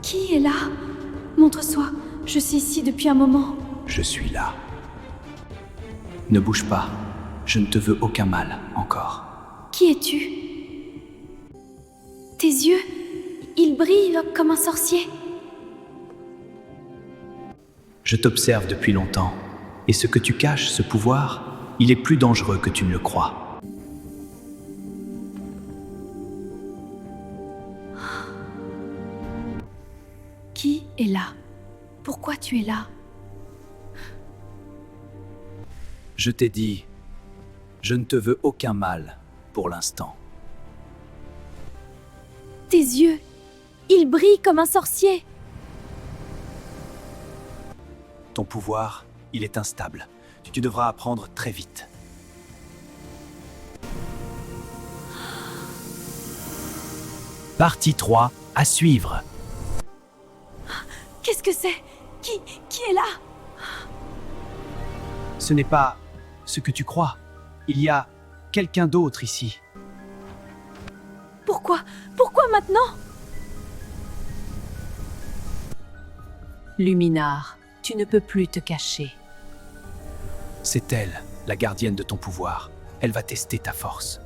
Qui est là? Montre-toi, je suis ici depuis un moment. Je suis là. Ne bouge pas. Je ne te veux aucun mal, encore. Qui es-tu? Tes yeux, ils brillent comme un sorcier. Je t'observe depuis longtemps. Et ce que tu caches, ce pouvoir, il est plus dangereux que tu ne le crois. Qui est là? Pourquoi tu es là? Je t'ai dit, je ne te veux aucun mal, pour l'instant. Tes yeux, ils brillent comme un sorcier. Ton pouvoir, il est instable. Tu devras apprendre très vite. Partie 3, à suivre. Qu'est-ce que c'est? Qui est là? Ce n'est pas ce que tu crois. Il y a quelqu'un d'autre ici. Pourquoi maintenant? Luminar, tu ne peux plus te cacher. C'est elle, la gardienne de ton pouvoir. Elle va tester ta force.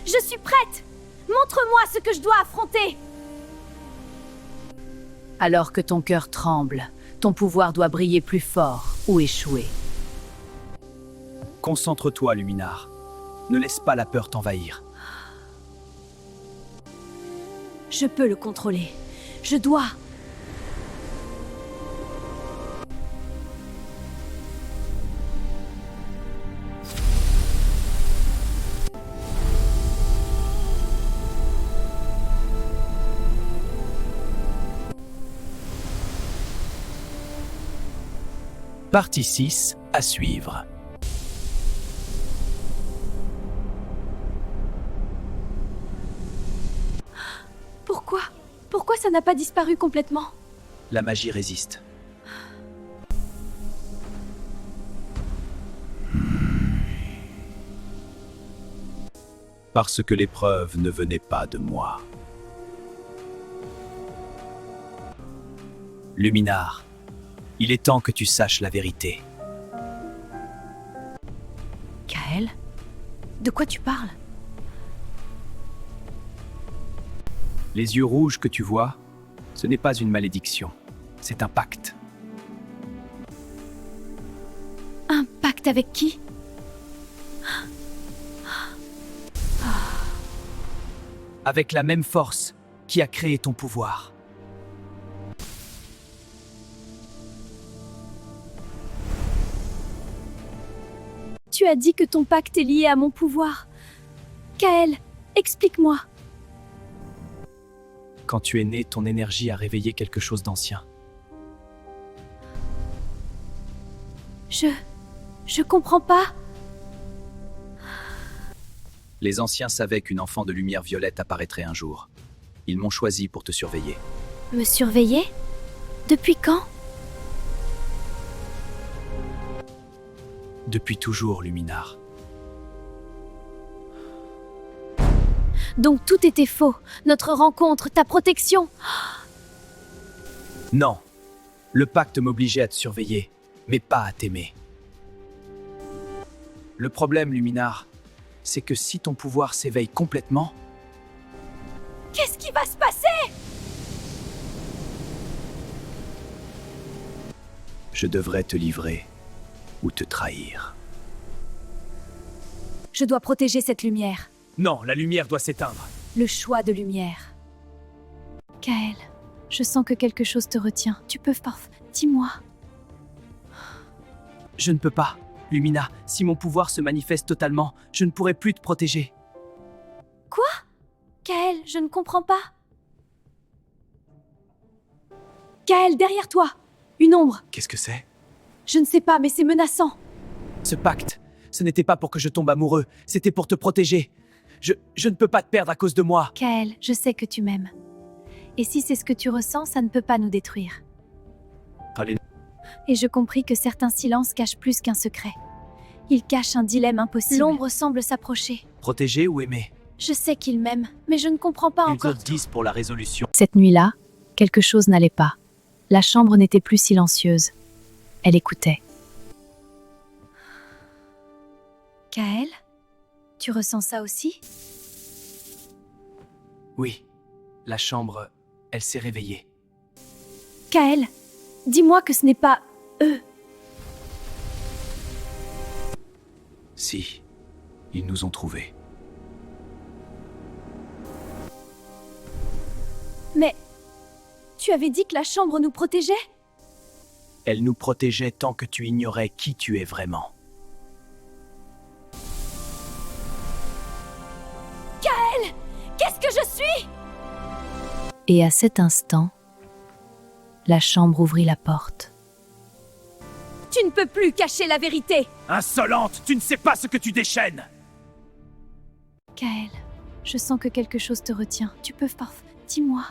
Je suis prête! Montre-moi ce que je dois affronter! Alors que ton cœur tremble, ton pouvoir doit briller plus fort ou échouer. Concentre-toi, Luminar. Ne laisse pas la peur t'envahir. Je peux le contrôler. Je dois. Partie 6, à suivre. Pourquoi ça n'a pas disparu complètement? La magie résiste. Parce que l'épreuve ne venait pas de moi. Luminar, il est temps que tu saches la vérité. Kael? De quoi tu parles? Les yeux rouges que tu vois, ce n'est pas une malédiction, c'est un pacte. Un pacte avec qui? Avec la même force qui a créé ton pouvoir. Tu as dit que ton pacte est lié à mon pouvoir. Kael, explique-moi. Quand tu es né, ton énergie a réveillé quelque chose d'ancien. Je comprends pas. Les anciens savaient qu'une enfant de lumière violette apparaîtrait un jour. Ils m'ont choisi pour te surveiller. Me surveiller? Depuis quand? Depuis toujours, Luminar. Donc tout était faux. Notre rencontre, ta protection. Non, le pacte m'obligeait à te surveiller, mais pas à t'aimer. Le problème, Luminar, c'est que si ton pouvoir s'éveille complètement, Qu'est-ce qui va se passer? je devrais te livrer ou te trahir. Je dois protéger cette lumière. Non, la lumière doit s'éteindre. Le choix de lumière. Kael, je sens que quelque chose te retient. Tu peux dis-moi. Je ne peux pas. Lumina, si mon pouvoir se manifeste totalement, je ne pourrai plus te protéger. Quoi? Kael, je ne comprends pas. Kael, derrière toi! Une ombre! Qu'est-ce que c'est? Je ne sais pas, mais c'est menaçant. Ce pacte, ce n'était pas pour que je tombe amoureux, c'était pour te protéger. Je ne peux pas te perdre à cause de moi. Kael, je sais que tu m'aimes. Et si c'est ce que tu ressens, ça ne peut pas nous détruire. Allez. Et je compris que certains silences cachent plus qu'un secret. Ils cachent un dilemme impossible. L'ombre semble s'approcher. Protéger ou aimer? Je sais qu'il m'aime, mais je ne comprends pas Ils encore. ont 10 pour la résolution. Cette nuit-là, quelque chose n'allait pas. La chambre n'était plus silencieuse. Elle écoutait. Kael, tu ressens ça aussi? Oui, la chambre, elle s'est réveillée. Kael, dis-moi que ce n'est pas eux. Si, ils nous ont trouvés. Mais tu avais dit que la chambre nous protégeait? Elle nous protégeait tant que tu ignorais qui tu es vraiment. Qu'est-ce que je suis? Et à cet instant, la chambre ouvrit la porte. Tu ne peux plus cacher la vérité! Insolente, tu ne sais pas ce que tu déchaînes! Kael, je sens que quelque chose te retient. Tu peux dis-moi.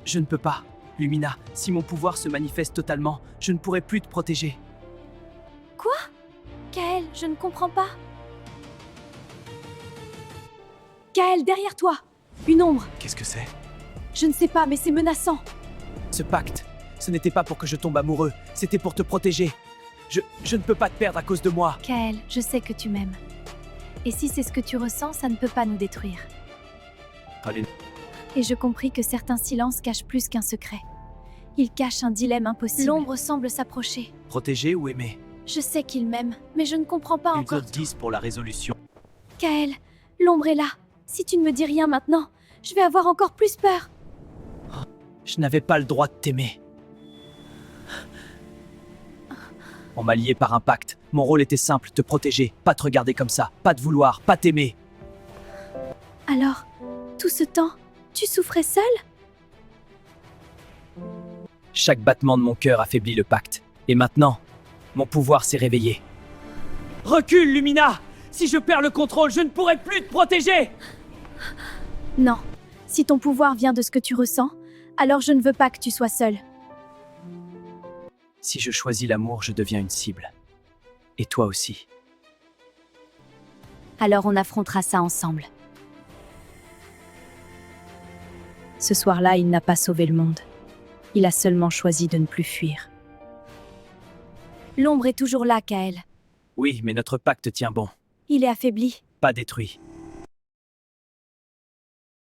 Je ne peux pas. Lumina, si mon pouvoir se manifeste totalement, je ne pourrai plus te protéger. Quoi? Kael, je ne comprends pas. Kael, derrière toi! Une ombre! Qu'est-ce que c'est? Je ne sais pas, mais c'est menaçant. Ce pacte, ce n'était pas pour que je tombe amoureux, c'était pour te protéger. Je ne peux pas te perdre à cause de moi. Kael, je sais que tu m'aimes. Et si c'est ce que tu ressens, ça ne peut pas nous détruire. Allez. Et je compris que certains silences cachent plus qu'un secret. Ils cachent un dilemme impossible. L'ombre semble s'approcher. Protéger ou aimer? Je sais qu'il m'aime, mais je ne comprends pas Ils encore. ont 10 pour la résolution. Kael, l'ombre est là. Si tu ne me dis rien maintenant, je vais avoir encore plus peur. Je n'avais pas le droit de t'aimer. On m'a lié par un pacte. Mon rôle était simple, te protéger, pas te regarder comme ça, pas te vouloir, pas t'aimer. Alors, tout ce temps, tu souffrais seul? Chaque battement de mon cœur affaiblit le pacte. Et maintenant, mon pouvoir s'est réveillé. Recule, Lumina! Si je perds le contrôle, je ne pourrai plus te protéger! Non. Si ton pouvoir vient de ce que tu ressens, alors je ne veux pas que tu sois seul. Si je choisis l'amour, je deviens une cible. Et toi aussi. Alors on affrontera ça ensemble. Ce soir-là, il n'a pas sauvé le monde. Il a seulement choisi de ne plus fuir. L'ombre est toujours là, Kael. Oui, mais notre pacte tient bon. Il est affaibli. Pas détruit.